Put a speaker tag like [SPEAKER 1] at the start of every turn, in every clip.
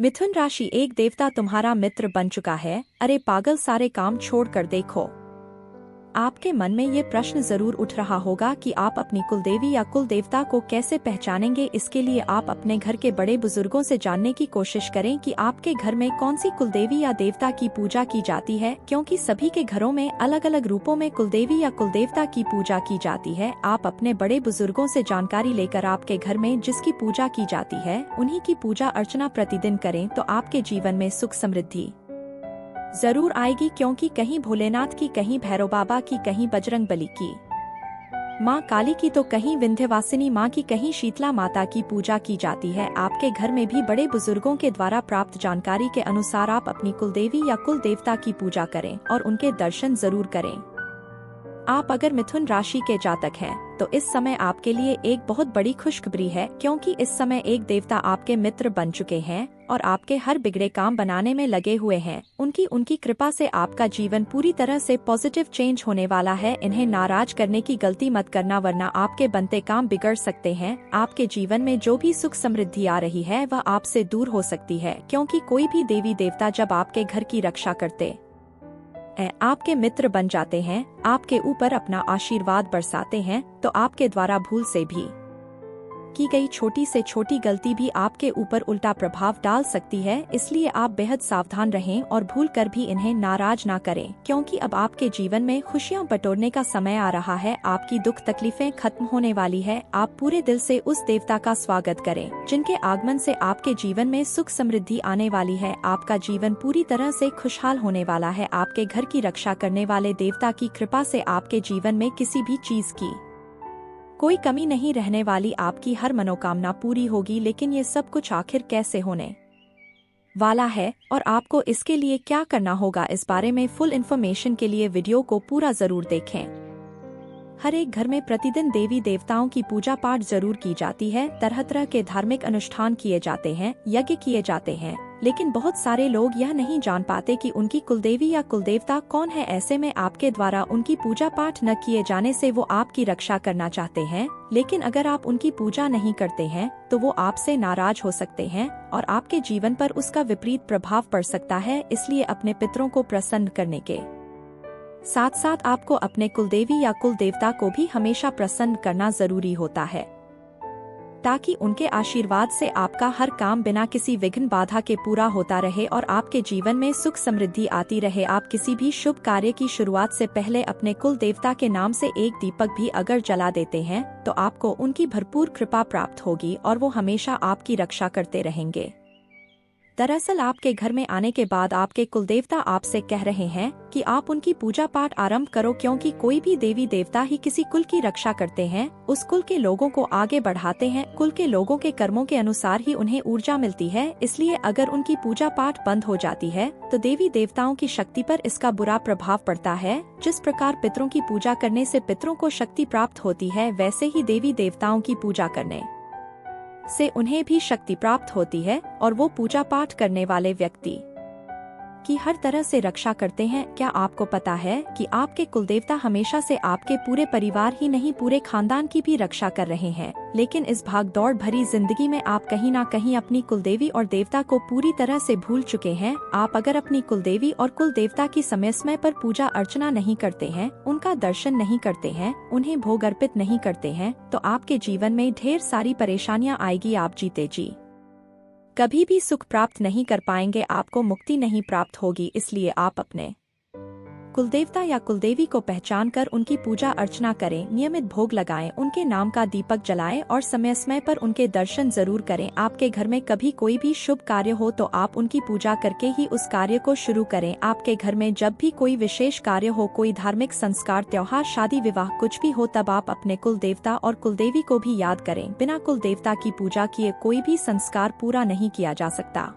[SPEAKER 1] मिथुन राशि, एक देवता तुम्हारा मित्र बन चुका है। अरे पागल, सारे काम छोड़कर देखो। आपके मन में ये प्रश्न जरूर उठ रहा होगा कि आप अपनी कुलदेवी या कुल देवता को कैसे पहचानेंगे। इसके लिए आप अपने घर के बड़े बुजुर्गों से जानने की कोशिश करें कि आपके घर में कौन सी कुलदेवी या देवता की पूजा की जाती है, क्योंकि सभी के घरों में अलग अलग रूपों में कुलदेवी या कुलदेवता की पूजा की जाती है। आप अपने बड़े बुजुर्गों से जानकारी लेकर आपके घर में जिसकी पूजा की जाती है उन्हीं की पूजा अर्चना प्रतिदिन करें, तो आपके जीवन में सुख समृद्धि जरूर आएगी। क्योंकि कहीं भोलेनाथ की, कहीं भैरव बाबा की, कहीं बजरंग बली की, माँ काली की, तो कहीं विंध्यवासिनी माँ की, कहीं शीतला माता की पूजा की जाती है। आपके घर में भी बड़े बुजुर्गों के द्वारा प्राप्त जानकारी के अनुसार आप अपनी कुलदेवी या कुल देवता की पूजा करें और उनके दर्शन जरूर करें। आप अगर मिथुन राशि के जातक हैं तो इस समय आपके लिए एक बहुत बड़ी खुशखबरी है, क्योंकि इस समय एक देवता आपके मित्र बन चुके हैं और आपके हर बिगड़े काम बनाने में लगे हुए हैं। उनकी कृपा से आपका जीवन पूरी तरह से पॉजिटिव चेंज होने वाला है। इन्हें नाराज करने की गलती मत करना, वरना आपके बनते काम बिगड़ सकते हैं। आपके जीवन में जो भी सुख समृद्धि आ रही है वह आपसे दूर हो सकती है, क्योंकि कोई भी देवी देवता जब आपके घर की रक्षा करते आपके मित्र बन जाते हैं, आपके ऊपर अपना आशीर्वाद बरसाते हैं, तो आपके द्वारा भूल से भी की गई छोटी से छोटी गलती भी आपके ऊपर उल्टा प्रभाव डाल सकती है। इसलिए आप बेहद सावधान रहें और भूल कर भी इन्हें नाराज ना करें, क्योंकि अब आपके जीवन में खुशियां बटोरने का समय आ रहा है। आपकी दुख तकलीफें खत्म होने वाली है। आप पूरे दिल से उस देवता का स्वागत करें जिनके आगमन से आपके जीवन में सुख समृद्धि आने वाली है। आपका जीवन पूरी तरह से खुशहाल होने वाला है। आपके घर की रक्षा करने वाले देवता की कृपा से आपके जीवन में किसी भी चीज की कोई कमी नहीं रहने वाली। आपकी हर मनोकामना पूरी होगी। लेकिन ये सब कुछ आखिर कैसे होने वाला है और आपको इसके लिए क्या करना होगा, इस बारे में फुल इन्फॉर्मेशन के लिए वीडियो को पूरा जरूर देखें। हर एक घर में प्रतिदिन देवी देवताओं की पूजा पाठ जरूर की जाती है। तरह तरह के धार्मिक अनुष्ठान किए जाते हैं, यज्ञ किए जाते हैं, लेकिन बहुत सारे लोग यह नहीं जान पाते कि उनकी कुलदेवी या कुलदेवता कौन है। ऐसे में आपके द्वारा उनकी पूजा पाठ न किए जाने से वो आपकी रक्षा करना चाहते हैं, लेकिन अगर आप उनकी पूजा नहीं करते हैं तो वो आपसे नाराज हो सकते हैं और आपके जीवन पर उसका विपरीत प्रभाव पड़ सकता है। इसलिए अपने पितरों को प्रसन्न करने के साथ साथ आपको अपने कुलदेवी या कुल देवता को भी हमेशा प्रसन्न करना जरूरी होता है, ताकि उनके आशीर्वाद से आपका हर काम बिना किसी विघ्न बाधा के पूरा होता रहे और आपके जीवन में सुख समृद्धि आती रहे। आप किसी भी शुभ कार्य की शुरुआत से पहले अपने कुल देवता के नाम से एक दीपक भी अगर जला देते हैं तो आपको उनकी भरपूर कृपा प्राप्त होगी और वो हमेशा आपकी रक्षा करते रहेंगे। दरअसल आपके घर में आने के बाद आपके कुलदेवता आपसे कह रहे हैं कि आप उनकी पूजा पाठ आरंभ करो, क्योंकि कोई भी देवी देवता ही किसी कुल की रक्षा करते हैं, उस कुल के लोगों को आगे बढ़ाते हैं। कुल के लोगों के कर्मों के अनुसार ही उन्हें ऊर्जा मिलती है। इसलिए अगर उनकी पूजा पाठ बंद हो जाती है तो देवी देवताओं की शक्ति पर इसका बुरा प्रभाव पड़ता है। जिस प्रकार पितरों की पूजा करने से पितरों को शक्ति प्राप्त होती है, वैसे ही देवी देवताओं की पूजा करने से उन्हें भी शक्ति प्राप्त होती है और वो पूजा पाठ करने वाले व्यक्ति की हर तरह से रक्षा करते हैं। क्या आपको पता है कि आपके कुलदेवता हमेशा से आपके पूरे परिवार ही नहीं, पूरे खानदान की भी रक्षा कर रहे हैं। लेकिन इस भागदौड़ भरी जिंदगी में आप कहीं ना कहीं अपनी कुलदेवी और देवता को पूरी तरह से भूल चुके हैं। आप अगर अपनी कुलदेवी और कुल देवता की समय समय पर पूजा अर्चना नहीं करते हैं, उनका दर्शन नहीं करते हैं, उन्हें भोग अर्पित नहीं करते हैं, तो आपके जीवन में ढेर सारी परेशानियां आएगी। आप जीते जी कभी भी सुख प्राप्त नहीं कर पाएंगे, आपको मुक्ति नहीं प्राप्त होगी। इसलिए आप अपने कुलदेवता या कुलदेवी को पहचान कर उनकी पूजा अर्चना करें, नियमित भोग लगाएं, उनके नाम का दीपक जलाएं और समय समय पर उनके दर्शन जरूर करें। आपके घर में कभी कोई भी शुभ कार्य हो तो आप उनकी पूजा करके ही उस कार्य को शुरू करें। आपके घर में जब भी कोई विशेष कार्य हो, कोई धार्मिक संस्कार, त्योहार, शादी, विवाह कुछ भी हो, तब आप अपने कुल देवता और कुलदेवी को भी याद करें। बिना कुल देवता की पूजा किए कोई भी संस्कार पूरा नहीं किया जा सकता।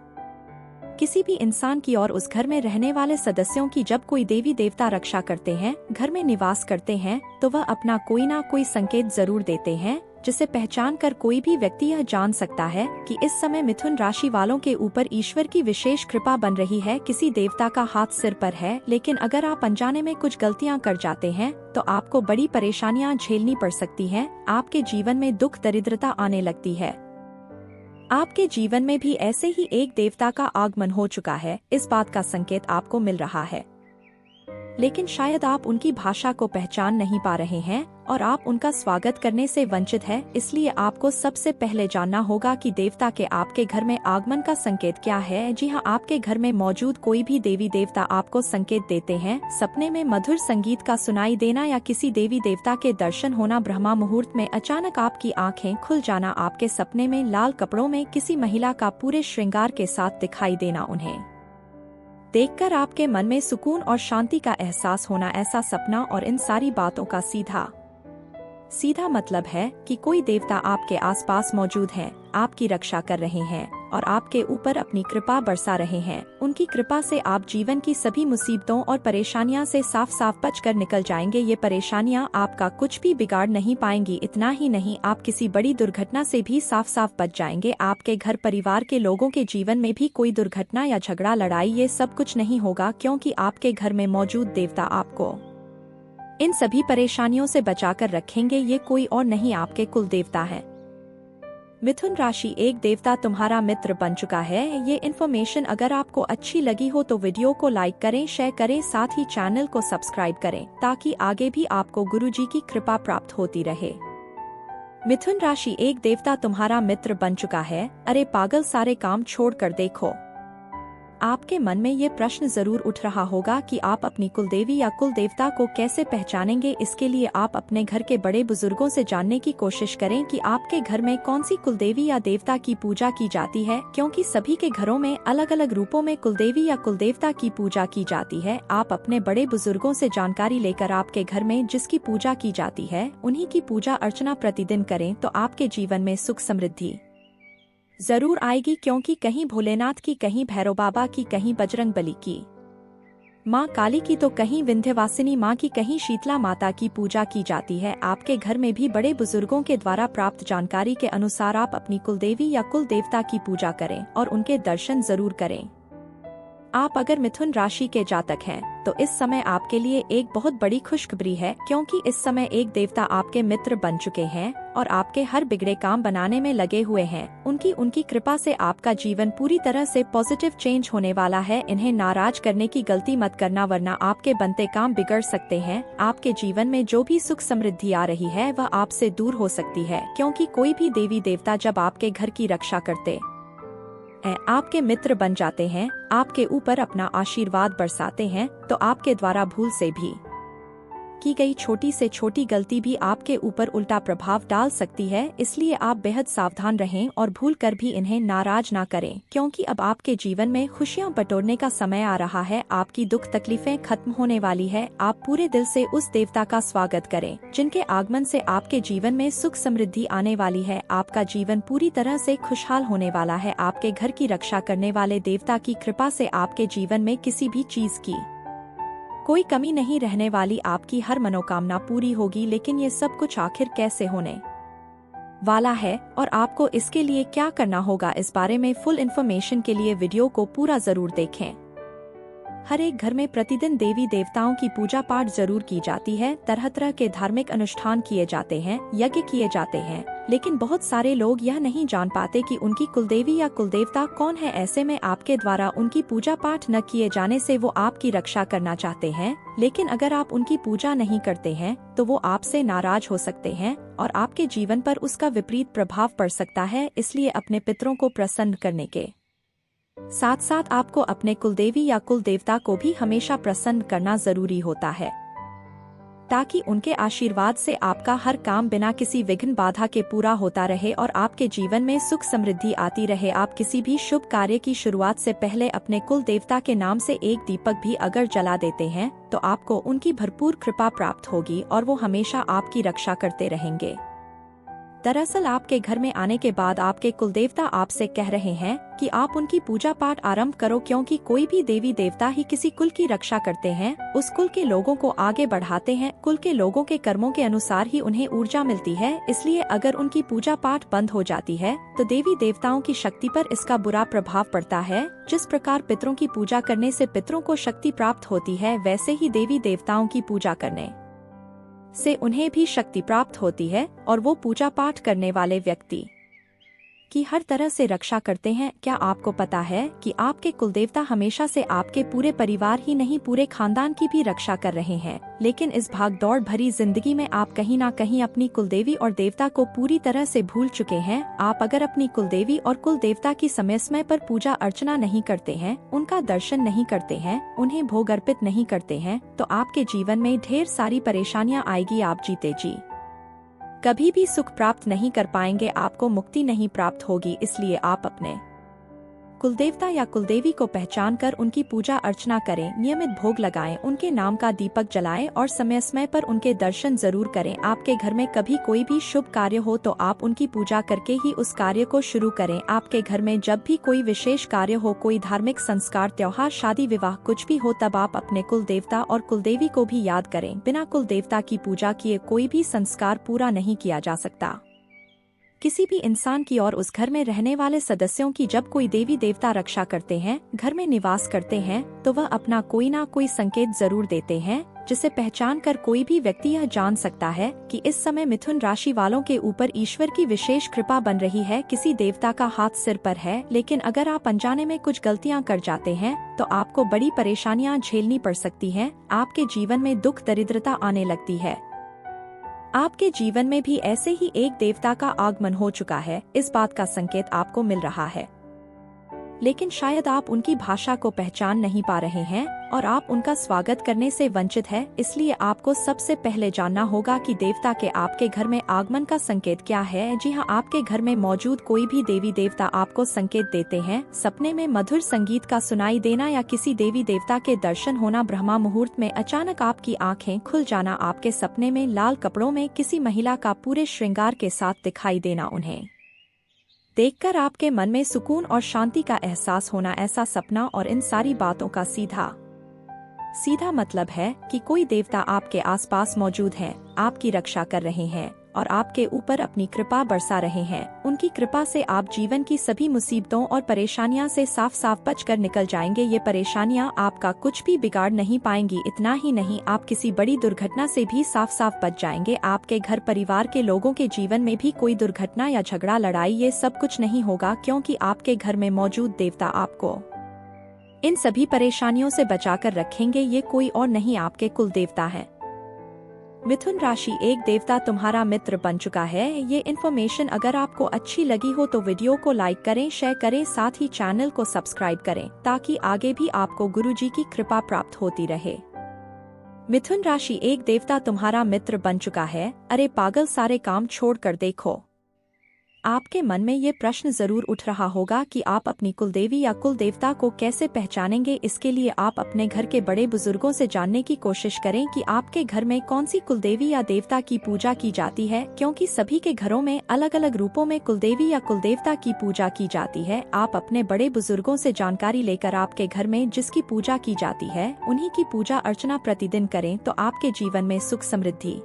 [SPEAKER 1] किसी भी इंसान की और उस घर में रहने वाले सदस्यों की जब कोई देवी देवता रक्षा करते हैं, घर में निवास करते हैं, तो वह अपना कोई ना कोई संकेत जरूर देते हैं, जिसे पहचान कर कोई भी व्यक्ति यह जान सकता है कि इस समय मिथुन राशि वालों के ऊपर ईश्वर की विशेष कृपा बन रही है, किसी देवता का हाथ सिर पर है। लेकिन अगर आप अनजाने में कुछ गलतियां कर जाते हैं तो आपको बड़ी परेशानियां झेलनी पड़ सकती हैं। आपके जीवन में दुख दरिद्रता आने लगती है। आपके जीवन में भी ऐसे ही एक देवता का आगमन हो चुका है, इस बात का संकेत आपको मिल रहा है। लेकिन शायद आप उनकी भाषा को पहचान नहीं पा रहे हैं और आप उनका स्वागत करने से वंचित हैं। इसलिए आपको सबसे पहले जानना होगा कि देवता के आपके घर में आगमन का संकेत क्या है। जी हाँ, आपके घर में मौजूद कोई भी देवी देवता आपको संकेत देते हैं। सपने में मधुर संगीत का सुनाई देना या किसी देवी देवता के दर्शन होना, ब्रह्मा मुहूर्त में अचानक आपकी आंखें खुल जाना, आपके सपने में लाल कपड़ों में किसी महिला का पूरे श्रृंगार के साथ दिखाई देना, उन्हें देखकर आपके मन में सुकून और शांति का एहसास होना, ऐसा सपना और इन सारी बातों का सीधा मतलब है कि कोई देवता आपके आसपास मौजूद हैं, आपकी रक्षा कर रहे हैं और आपके ऊपर अपनी कृपा बरसा रहे हैं। उनकी कृपा से आप जीवन की सभी मुसीबतों और परेशानियां से साफ साफ बचकर निकल जाएंगे। ये परेशानियां आपका कुछ भी बिगाड़ नहीं पाएंगी। इतना ही नहीं, आप किसी बड़ी दुर्घटना से भी साफ साफ बच जाएंगे। आपके घर परिवार के लोगों के जीवन में भी कोई दुर्घटना या झगड़ा, लड़ाई, ये सब कुछ नहीं होगा, क्योंकि आपके घर में मौजूद देवता आपको इन सभी परेशानियों से बचाकर रखेंगे। ये कोई और नहीं, आपके कुल देवता है। मिथुन राशि, एक देवता तुम्हारा मित्र बन चुका है। ये इन्फॉर्मेशन अगर आपको अच्छी लगी हो तो वीडियो को लाइक करें, शेयर करें, साथ ही चैनल को सब्सक्राइब करें ताकि आगे भी आपको गुरुजी की कृपा प्राप्त होती रहे। मिथुन राशि, एक देवता तुम्हारा मित्र बन चुका है। अरे पागल, सारे काम छोड़कर देखो। आपके मन में ये प्रश्न जरूर उठ रहा होगा कि आप अपनी कुलदेवी या कुल देवता को कैसे पहचानेंगे। इसके लिए आप अपने घर के बड़े बुजुर्गों से जानने की कोशिश करें कि आपके घर में कौन सी कुलदेवी या देवता की पूजा की जाती है, क्योंकि सभी के घरों में अलग अलग रूपों में कुलदेवी या कुलदेवता की पूजा की जाती है। आप अपने बड़े बुजुर्गों से जानकारी लेकर आपके घर में जिसकी पूजा की जाती है उन्हीं की पूजा अर्चना प्रतिदिन करें तो आपके जीवन में सुख समृद्धि जरूर आएगी। क्योंकि कहीं भोलेनाथ की, कहीं भैरव बाबा की, कहीं बजरंग बली की, माँ काली की, तो कहीं विंध्यवासिनी माँ की, कहीं शीतला माता की पूजा की जाती है। आपके घर में भी बड़े बुजुर्गों के द्वारा प्राप्त जानकारी के अनुसार आप अपनी कुलदेवी या कुल देवता की पूजा करें और उनके दर्शन जरूर करें। आप अगर मिथुन राशि के जातक हैं तो इस समय आपके लिए एक बहुत बड़ी खुशखबरी है, क्योंकि इस समय एक देवता आपके मित्र बन चुके हैं और आपके हर बिगड़े काम बनाने में लगे हुए हैं। उनकी कृपा से आपका जीवन पूरी तरह से पॉजिटिव चेंज होने वाला है। इन्हें नाराज करने की गलती मत करना, वरना आपके बनते काम बिगड़ सकते हैं। आपके जीवन में जो भी सुख समृद्धि आ रही है वह आपसे दूर हो सकती है, क्योंकि कोई भी देवी देवता जब आपके घर की रक्षा करते आपके मित्र बन जाते हैं, आपके ऊपर अपना आशीर्वाद बरसाते हैं, तो आपके द्वारा भूल से भी की गई छोटी से छोटी गलती भी आपके ऊपर उल्टा प्रभाव डाल सकती है। इसलिए आप बेहद सावधान रहें और भूल कर भी इन्हें नाराज ना करें, क्योंकि अब आपके जीवन में खुशियां बटोरने का समय आ रहा है। आपकी दुख तकलीफें खत्म होने वाली है। आप पूरे दिल से उस देवता का स्वागत करें जिनके आगमन से आपके जीवन में सुख समृद्धि आने वाली है। आपका जीवन पूरी तरह से खुशहाल होने वाला है। आपके घर की रक्षा करने वाले देवता की कृपा से आपके जीवन में किसी भी चीज की कोई कमी नहीं रहने वाली। आपकी हर मनोकामना पूरी होगी। लेकिन ये सब कुछ आखिर कैसे होने वाला है और आपको इसके लिए क्या करना होगा, इस बारे में फुल इन्फॉर्मेशन के लिए वीडियो को पूरा जरूर देखें। हर एक घर में प्रतिदिन देवी देवताओं की पूजा पाठ जरूर की जाती है। तरह तरह के धार्मिक अनुष्ठान किए जाते हैं, यज्ञ किए जाते हैं, लेकिन बहुत सारे लोग यह नहीं जान पाते कि उनकी कुलदेवी या कुलदेवता कौन है। ऐसे में आपके द्वारा उनकी पूजा पाठ न किए जाने से वो आपकी रक्षा करना चाहते हैं, लेकिन अगर आप उनकी पूजा नहीं करते हैं तो वो आपसे नाराज हो सकते हैं और आपके जीवन पर उसका विपरीत प्रभाव पड़ सकता है। इसलिए अपने पितरों को प्रसन्न करने के साथ साथ आपको अपने कुलदेवी या कुल देवता को भी हमेशा प्रसन्न करना जरूरी होता है, ताकि उनके आशीर्वाद से आपका हर काम बिना किसी विघ्न बाधा के पूरा होता रहे और आपके जीवन में सुख समृद्धि आती रहे। आप किसी भी शुभ कार्य की शुरुआत से पहले अपने कुल देवता के नाम से एक दीपक भी अगर जला देते हैं तो आपको उनकी भरपूर कृपा प्राप्त होगी और वो हमेशा आपकी रक्षा करते रहेंगे। दरअसल आपके घर में आने के बाद आपके कुलदेवता आपसे कह रहे हैं कि आप उनकी पूजा पाठ आरंभ करो, क्योंकि कोई भी देवी देवता ही किसी कुल की रक्षा करते हैं, उस कुल के लोगों को आगे बढ़ाते हैं। कुल के लोगों के कर्मों के अनुसार ही उन्हें ऊर्जा मिलती है। इसलिए अगर उनकी पूजा पाठ बंद हो जाती है तो देवी देवताओं की शक्ति पर इसका बुरा प्रभाव पड़ता है। जिस प्रकार पितरों की पूजा करने से पितरों को शक्ति प्राप्त होती है, वैसे ही देवी देवताओं की पूजा करने से उन्हें भी शक्ति प्राप्त होती है और वो पूजा पाठ करने वाले व्यक्ति आपकी हर तरह से रक्षा करते हैं। क्या आपको पता है कि आपके कुलदेवता हमेशा से आपके पूरे परिवार ही नहीं पूरे खानदान की भी रक्षा कर रहे हैं? लेकिन इस भागदौड़ भरी जिंदगी में आप कहीं ना कहीं अपनी कुलदेवी और देवता को पूरी तरह से भूल चुके हैं। आप अगर अपनी कुलदेवी और कुल देवता की समय समय पर पूजा अर्चना नहीं करते हैं, उनका दर्शन नहीं करते हैं, उन्हें भोग अर्पित नहीं करते हैं, तो आपके जीवन में ढेर सारी परेशानियां आएगी। आप जीते जी कभी भी सुख प्राप्त नहीं कर पाएंगे, आपको मुक्ति नहीं प्राप्त होगी। इसलिए आप अपने कुलदेवता या कुलदेवी को पहचान कर उनकी पूजा अर्चना करें, नियमित भोग लगाएं, उनके नाम का दीपक जलाएं और समय समय पर उनके दर्शन जरूर करें। आपके घर में कभी कोई भी शुभ कार्य हो तो आप उनकी पूजा करके ही उस कार्य को शुरू करें। आपके घर में जब भी कोई विशेष कार्य हो, कोई धार्मिक संस्कार, त्योहार, शादी, विवाह कुछ भी हो, तब आप अपने कुलदेवता और कुलदेवी को भी याद करें। बिना कुलदेवता की पूजा किए कोई भी संस्कार पूरा नहीं किया जा सकता। किसी भी इंसान की और उस घर में रहने वाले सदस्यों की जब कोई देवी देवता रक्षा करते हैं, घर में निवास करते हैं, तो वह अपना कोई ना कोई संकेत जरूर देते हैं, जिसे पहचान कर कोई भी व्यक्ति यह जान सकता है कि इस समय मिथुन राशि वालों के ऊपर ईश्वर की विशेष कृपा बन रही है, किसी देवता का हाथ सिर पर है। लेकिन अगर आप अनजाने में कुछ गलतियां कर जाते हैं तो आपको बड़ी परेशानियां झेलनी पड़ सकती हैं। आपके जीवन में दुख दरिद्रता आने लगती है। आपके जीवन में भी ऐसे ही एक देवता का आगमन हो चुका है, इस बात का संकेत आपको मिल रहा है। लेकिन शायद आप उनकी भाषा को पहचान नहीं पा रहे हैं और आप उनका स्वागत करने से वंचित है। इसलिए आपको सबसे पहले जानना होगा कि देवता के आपके घर में आगमन का संकेत क्या है। जी हाँ, आपके घर में मौजूद कोई भी देवी देवता आपको संकेत देते हैं। सपने में मधुर संगीत का सुनाई देना या किसी देवी देवता के दर्शन होना, ब्रह्मा मुहूर्त में अचानक आपकी आंखें खुल जाना, आपके सपने में लाल कपड़ों में किसी महिला का पूरे श्रृंगार के साथ दिखाई देना, उन्हें देखकर आपके मन में सुकून और शांति का एहसास होना, ऐसा सपना और इन सारी बातों का सीधा मतलब है कि कोई देवता आपके आसपास मौजूद है, आपकी रक्षा कर रहे हैं और आपके ऊपर अपनी कृपा बरसा रहे हैं। उनकी कृपा से आप जीवन की सभी मुसीबतों और परेशानियां से साफ साफ बचकर निकल जाएंगे। ये परेशानियां आपका कुछ भी बिगाड़ नहीं पाएंगी। इतना ही नहीं, आप किसी बड़ी दुर्घटना से भी साफ साफ बच जाएंगे। आपके घर परिवार के लोगों के जीवन में भी कोई दुर्घटना या झगड़ा, लड़ाई, ये सब कुछ नहीं होगा, क्योंकि आपके घर में मौजूद देवता आपको इन सभी परेशानियों से बचाकर रखेंगे। ये कोई और नहीं, आपके कुल देवता है। मिथुन राशि, एक देवता तुम्हारा मित्र बन चुका है। ये इन्फॉर्मेशन अगर आपको अच्छी लगी हो तो वीडियो को लाइक करें, शेयर करें, साथ ही चैनल को सब्सक्राइब करें ताकि आगे भी आपको गुरुजी की कृपा प्राप्त होती रहे। मिथुन राशि, एक देवता तुम्हारा मित्र बन चुका है। अरे पागल, सारे काम छोड़ कर देखो। आपके मन में ये प्रश्न जरूर उठ रहा होगा कि आप अपनी कुलदेवी या कुल देवता को कैसे पहचानेंगे। इसके लिए आप अपने घर के बड़े बुजुर्गों से जानने की कोशिश करें कि आपके घर में कौन सी कुलदेवी या देवता की पूजा की जाती है, क्योंकि सभी के घरों में अलग अलग रूपों में कुलदेवी या कुलदेवता की पूजा की जाती है। आप अपने बड़े बुजुर्गों से जानकारी लेकर आपके घर में जिसकी पूजा की जाती है, उन्हीं की पूजा अर्चना प्रतिदिन करें तो आपके जीवन में सुख समृद्धि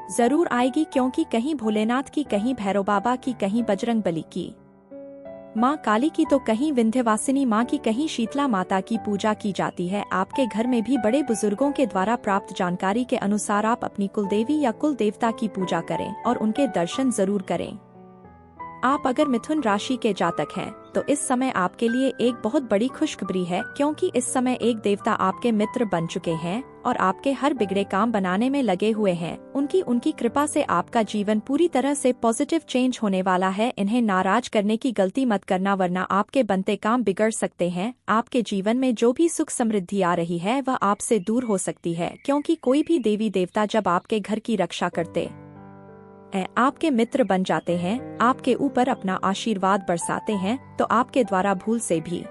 [SPEAKER 1] जरूर आएगी। क्योंकि कहीं भोलेनाथ की, कहीं भैरव बाबा की, कहीं बजरंग बली की, माँ काली की, तो कहीं विंध्यवासिनी माँ की, कहीं शीतला माता की पूजा की जाती है। आपके घर में भी बड़े बुजुर्गों के द्वारा प्राप्त जानकारी के अनुसार आप अपनी कुलदेवी या कुल देवता की पूजा करें और उनके दर्शन जरूर करें। आप अगर मिथुन राशि के जातक हैं तो इस समय आपके लिए एक बहुत बड़ी खुशखबरी है, क्योंकि इस समय एक देवता आपके मित्र बन चुके हैं और आपके हर बिगड़े काम बनाने में लगे हुए हैं। उनकी कृपा से आपका जीवन पूरी तरह से पॉजिटिव चेंज होने वाला है। इन्हें नाराज करने की गलती मत करना, वरना आपके बनते काम बिगड़ सकते हैं। आपके जीवन में जो भी सुख समृद्धि आ रही है वह आपसे दूर हो सकती है, क्योंकि कोई भी देवी देवता जब आपके घर की रक्षा करते आपके मित्र बन जाते हैं, आपके ऊपर अपना आशीर्वाद बरसाते हैं, तो आपके द्वारा भूल से भी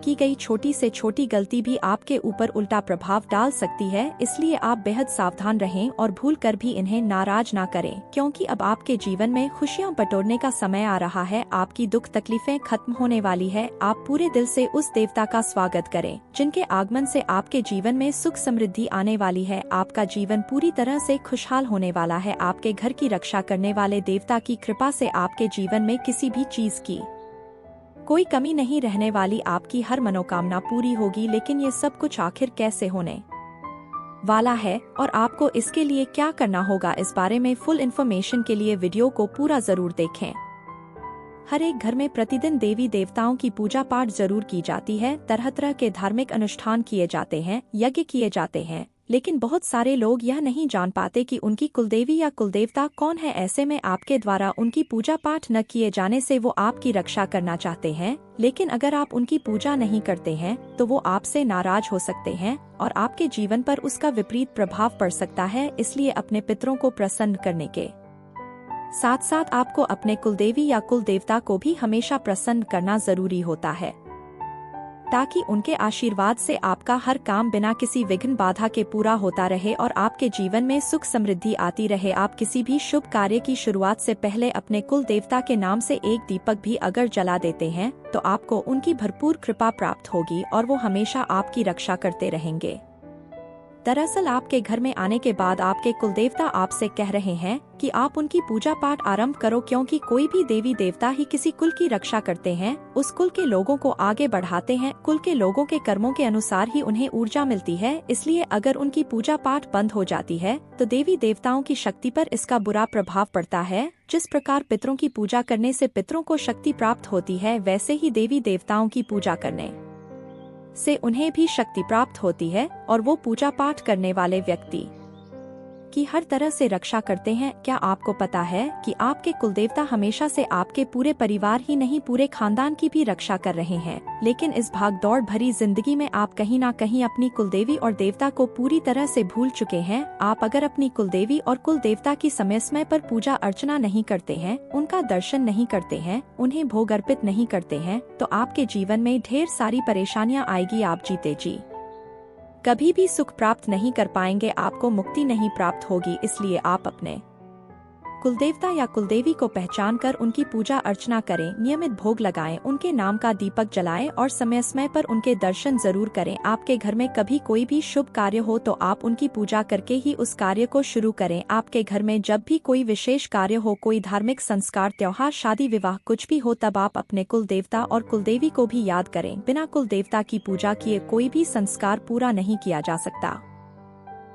[SPEAKER 1] की गई छोटी से छोटी गलती भी आपके ऊपर उल्टा प्रभाव डाल सकती है। इसलिए आप बेहद सावधान रहें और भूल कर भी इन्हें नाराज ना करें, क्योंकि अब आपके जीवन में खुशियां बटोरने का समय आ रहा है। आपकी दुख तकलीफें खत्म होने वाली है। आप पूरे दिल से उस देवता का स्वागत करें जिनके आगमन से आपके जीवन में सुख समृद्धि आने वाली है। आपका जीवन पूरी तरह से खुशहाल होने वाला है। आपके घर की रक्षा करने वाले देवता की कृपा से आपके जीवन में किसी भी चीज की कोई कमी नहीं रहने वाली। आपकी हर मनोकामना पूरी होगी। लेकिन ये सब कुछ आखिर कैसे होने वाला है और आपको इसके लिए क्या करना होगा, इस बारे में फुल इन्फॉर्मेशन के लिए वीडियो को पूरा जरूर देखें। हर एक घर में प्रतिदिन देवी देवताओं की पूजा पाठ जरूर की जाती है, तरह तरह के धार्मिक अनुष्ठान किए जाते हैं, यज्ञ किए जाते हैं, लेकिन बहुत सारे लोग यह नहीं जान पाते कि उनकी कुलदेवी या कुलदेवता कौन है। ऐसे में आपके द्वारा उनकी पूजा पाठ न किए जाने से वो आपकी रक्षा करना चाहते हैं, लेकिन अगर आप उनकी पूजा नहीं करते हैं तो वो आपसे नाराज हो सकते हैं और आपके जीवन पर उसका विपरीत प्रभाव पड़ सकता है। इसलिए अपने पितरों को प्रसन्न करने के साथ साथ आपको अपने कुलदेवी या कुलदेवता को भी हमेशा प्रसन्न करना जरूरी होता है, ताकि उनके आशीर्वाद से आपका हर काम बिना किसी विघ्न बाधा के पूरा होता रहे और आपके जीवन में सुख समृद्धि आती रहे। आप किसी भी शुभ कार्य की शुरुआत से पहले अपने कुल देवता के नाम से एक दीपक भी अगर जला देते हैं तो आपको उनकी भरपूर कृपा प्राप्त होगी और वो हमेशा आपकी रक्षा करते रहेंगे। दरअसल आपके घर में आने के बाद आपके कुलदेवता आपसे कह रहे हैं कि आप उनकी पूजा पाठ आरंभ करो, क्योंकि कोई भी देवी देवता ही किसी कुल की रक्षा करते हैं, उस कुल के लोगों को आगे बढ़ाते हैं, कुल के लोगों के कर्मों के अनुसार ही उन्हें ऊर्जा मिलती है। इसलिए अगर उनकी पूजा पाठ बंद हो जाती है तो देवी देवताओं की शक्ति पर इसका बुरा प्रभाव पड़ता है। जिस प्रकार पितरों की पूजा करने से पितरों को शक्ति प्राप्त होती है, वैसे ही देवी देवताओं की पूजा करने से उन्हें भी शक्ति प्राप्त होती है और वो पूजा पाठ करने वाले व्यक्ति की हर तरह से रक्षा करते हैं। क्या आपको पता है कि आपके कुलदेवता हमेशा से आपके पूरे परिवार ही नहीं पूरे खानदान की भी रक्षा कर रहे हैं, लेकिन इस भाग दौड़ भरी जिंदगी में आप कहीं ना कहीं अपनी कुलदेवी और देवता को पूरी तरह से भूल चुके हैं। आप अगर अपनी कुलदेवी और कुलदेवता की समय समय पर पूजा अर्चना नहीं करते हैं, उनका दर्शन नहीं करते हैं, उन्हें भोग अर्पित नहीं करते हैं, तो आपके जीवन में ढेर सारी परेशानियां आएगी। आप जीते जी कभी भी सुख प्राप्त नहीं कर पाएंगे, आपको मुक्ति नहीं प्राप्त होगी। इसलिए आप अपने कुलदेवता या कुलदेवी को पहचान कर उनकी पूजा अर्चना करें, नियमित भोग लगाएं, उनके नाम का दीपक जलाएं और समय समय पर उनके दर्शन जरूर करें। आपके घर में कभी कोई भी शुभ कार्य हो तो आप उनकी पूजा करके ही उस कार्य को शुरू करें। आपके घर में जब भी कोई विशेष कार्य हो, कोई धार्मिक संस्कार, त्योहार, शादी, विवाह कुछ भी हो, तब आप अपने कुलदेवता और कुलदेवी को भी याद करें। बिना कुलदेवता की पूजा किए कोई भी संस्कार पूरा नहीं किया जा सकता।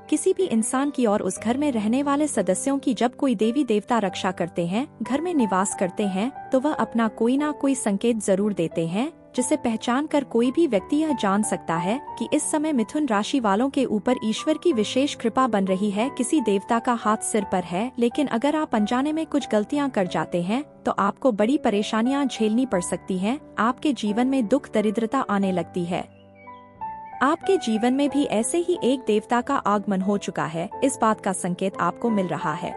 [SPEAKER 1] किसी भी इंसान की और उस घर में रहने वाले सदस्यों की जब कोई देवी देवता रक्षा करते हैं, घर में निवास करते हैं, तो वह अपना कोई ना कोई संकेत जरूर देते हैं, जिसे पहचान कर कोई भी व्यक्ति यह जान सकता है कि इस समय मिथुन राशि वालों के ऊपर ईश्वर की विशेष कृपा बन रही है, किसी देवता का हाथ सिर पर है। लेकिन अगर आप अनजाने में कुछ गलतियां कर जाते हैं तो आपको बड़ी परेशानियां झेलनी पड़ सकती हैं। आपके जीवन में दुख दरिद्रता आने लगती है। आपके जीवन में भी ऐसे ही एक देवता का आगमन हो चुका है, इस बात का संकेत आपको मिल रहा है,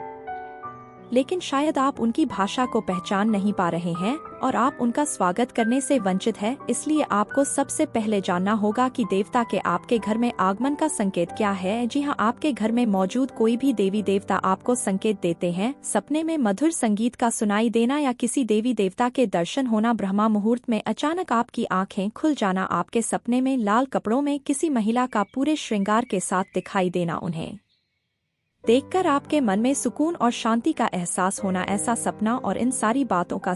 [SPEAKER 1] लेकिन शायद आप उनकी भाषा को पहचान नहीं पा रहे हैं और आप उनका स्वागत करने से वंचित हैं। इसलिए आपको सबसे पहले जानना होगा कि देवता के आपके घर में आगमन का संकेत क्या है। जी हाँ, आपके घर में मौजूद कोई भी देवी देवता आपको संकेत देते हैं। सपने में मधुर संगीत का सुनाई देना या किसी देवी देवता के दर्शन होना, ब्रह्मा मुहूर्त में अचानक आपकी आंखें खुल जाना, आपके सपने में लाल कपड़ों में किसी महिला का पूरे श्रृंगार के साथ दिखाई देना, उन्हें देखकर आपके मन में सुकून और शांति का एहसास होना, ऐसा सपना और इन सारी बातों का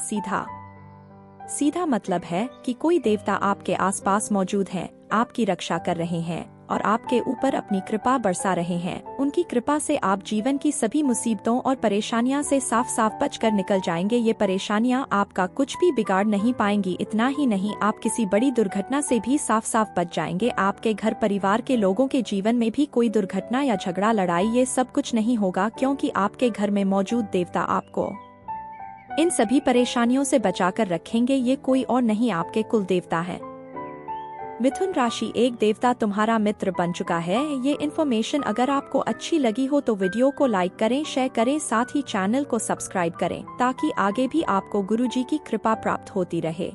[SPEAKER 1] सीधा मतलब है कि कोई देवता आपके आसपास मौजूद है, आपकी रक्षा कर रहे हैं और आपके ऊपर अपनी कृपा बरसा रहे हैं। उनकी कृपा से आप जीवन की सभी मुसीबतों और परेशानियां से साफ साफ बचकर निकल जाएंगे। ये परेशानियां आपका कुछ भी बिगाड़ नहीं पाएंगी। इतना ही नहीं, आप किसी बड़ी दुर्घटना से भी साफ साफ बच जाएंगे। आपके घर परिवार के लोगों के जीवन में भी कोई दुर्घटना या झगड़ा, लड़ाई, ये सब कुछ नहीं होगा, क्योंकि आपके घर में मौजूद देवता आपको इन सभी परेशानियों से बचाकर रखेंगे। ये कोई और नहीं, आपके कुल देवता है। मिथुन राशि, एक देवता तुम्हारा मित्र बन चुका है। ये इन्फॉर्मेशन अगर आपको अच्छी लगी हो तो वीडियो को लाइक करें, शेयर करें, साथ ही चैनल को सब्सक्राइब करें, ताकि आगे भी आपको गुरुजी की कृपा प्राप्त होती रहे।